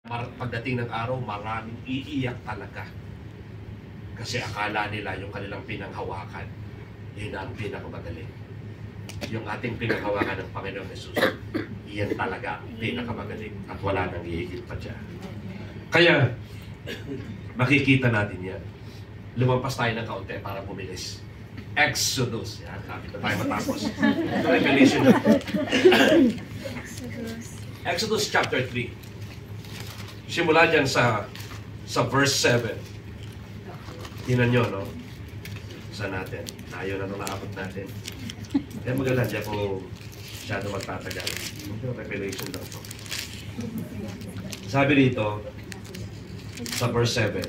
Pagdating ng araw, maraming iiyak talaga. Kasi akala nila yung kanilang pinanghawakan, yun ang pinakamagaling. Yung ating pinanghawakan ng Panginoong Jesus, yan talaga pinakamagaling. At wala nang hihigit pa dyan. Kaya, makikita natin yan. Lumampas tayo ng kaunti para bumilis. Exodus. Yan, kapit na tayo matapos. Revelation. Exodus chapter 3. Simula dyan sa verse 7. Tingnan nyo, no? Saan natin? Tayo na ito naabot natin. Kaya magalan dyan kung masyado magtatagal. Revelation lang ito. Sabi dito, sa verse 7.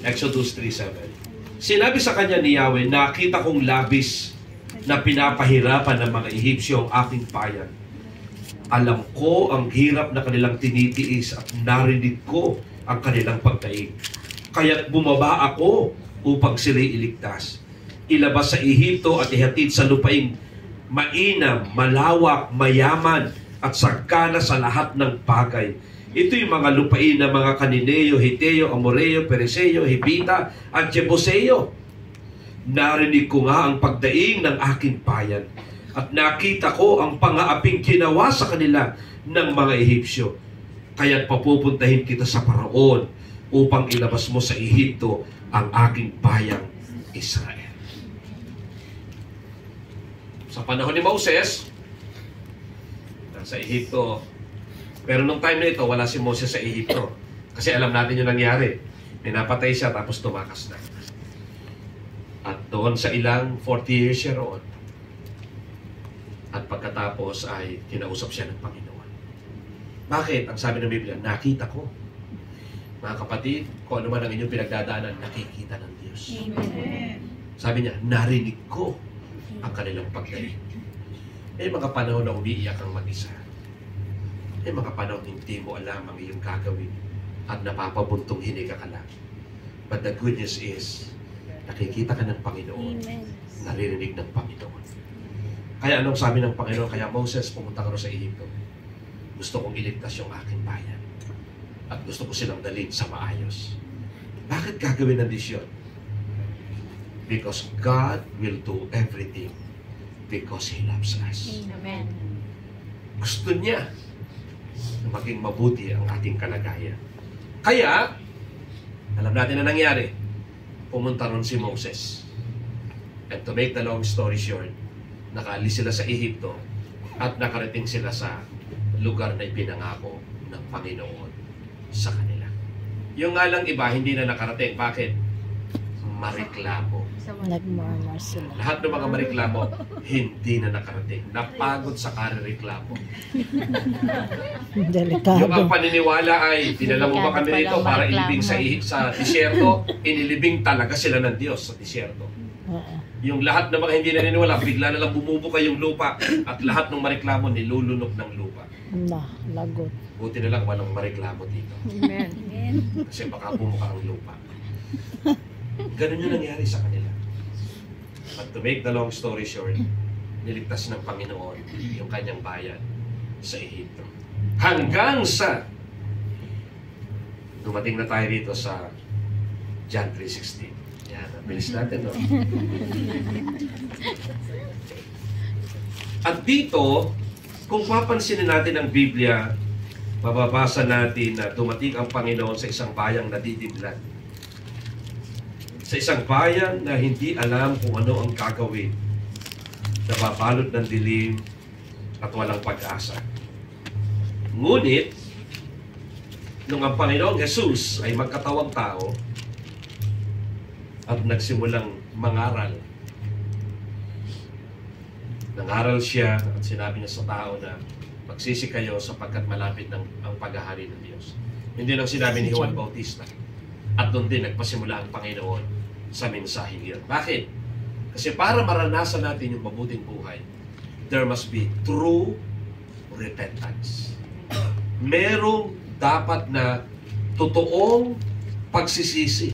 Exodus 3:7. Sinabi sa kanya ni Yahweh, nakita kong labis na pinapahirapan ng mga Ehipsyo ang aking bayan. Alam ko ang hirap na kanilang tinitiis at narinig ko ang kanilang pagdaig. Kaya't bumaba ako upang sila'y iligtas. Ilabas sa Ehipto at ihatid sa lupaing mainam, malawak, mayaman at sagana sa lahat ng bagay. Ito yung mga lupain ng mga Kanineo, Hiteo, Amoreo, Pereseo, Hibita at Jebuseo. Narinig ko nga ang pagdaing ng aking bayan. At nakita ko ang pangaaping ginawa sa kanila ng mga Ehipsyo. Kaya't papupuntahin kita sa Paraon upang ilabas mo sa Ehipto ang aking bayang Israel. Sa panahon ni Moses, nasa Ehipto. Pero nung time na ito, wala si Moses sa Ehipto. Kasi alam natin yung nangyari. Pinapatay siya tapos tumakas na. At doon sa ilang 40 years siya roon. At pagkatapos ay kinausap siya ng Panginoon. Bakit? Ang sabi ng Biblia, nakita ko. Mga kapatid, kung ano man ang inyong pinagdadaanan, nakikita ng Diyos. Amen. Sabi niya, narinig ko ang kanilang pagdaig. May mga panahon na umiiyak ang mag-isa. May mga panahon hindi mo alam ang iyong gagawin at napapabuntong hininga ka lang. But the good news is, nakikita ka ng Panginoon. Amen. Naririnig ng Panginoon. Kaya anong sabi ng Panginoon? Kaya Moses, pumunta ka sa Ehipto. Gusto kong iligtas yung aking bayan. At gusto ko silang dalhin sa maayos. Bakit gagawin ng Diyos yun? Because God will do everything because He loves us. Amen. Gusto niya na maging mabuti ang ating kalagayan. Kaya, alam natin na nangyari. Pumunta ron si Moses. And to make the long story short, nakaalis sila sa Ehipto at nakarating sila sa lugar na ipinangako ng Panginoon sa kanila. Yung nga lang iba, hindi na nakarating. Bakit? Mariklamo. Nagmurmur sila. Lahat ng mga mariklamo, hindi na nakarating. Napagod sa karireklamo. Delikado. Yung ang paniniwala ay, dinala mo ba kami rito para ilibing sa disyerto? Inilibing talaga sila ng Diyos sa disyerto. Yung lahat ng mga hindi naniniwala, bigla na lang bumubuka yung lupa at lahat ng mareklamo nilulunok ng lupa. Lagot. Buti na lang walang mareklamo dito. Amen. Kasi baka bumuka ang lupa. Ganun yung nangyari sa kanila. But to make the long story short, niligtas ng Panginoon yung kanyang bayan sa Ehipto. Hanggang sa dumating na tayo dito sa John 3:16. Yan, bilis natin, no? At dito, kung papansinin natin ang Biblia, mababasa natin na dumating ang Panginoon sa isang bayang nadidimlan. Sa isang bayan na hindi alam kung ano ang gagawin, nababalot ng dilim at walang pag-asa. Ngunit, nung ang Panginoong Jesus ay magkatawang tao at nagsimulang mangaral, nangaral siya at sinabi niya sa tao na magsisi kayo sapagkat malapit ng ang paghahari ng Diyos. Hindi lang sinabi ni Juan Bautista. At doon din nagpasimula ang Panginoon sa mensaheng iyon. Bakit? Kasi para maranasan natin yung mabuting buhay, there must be true repentance. Merong dapat na totoong pagsisisi.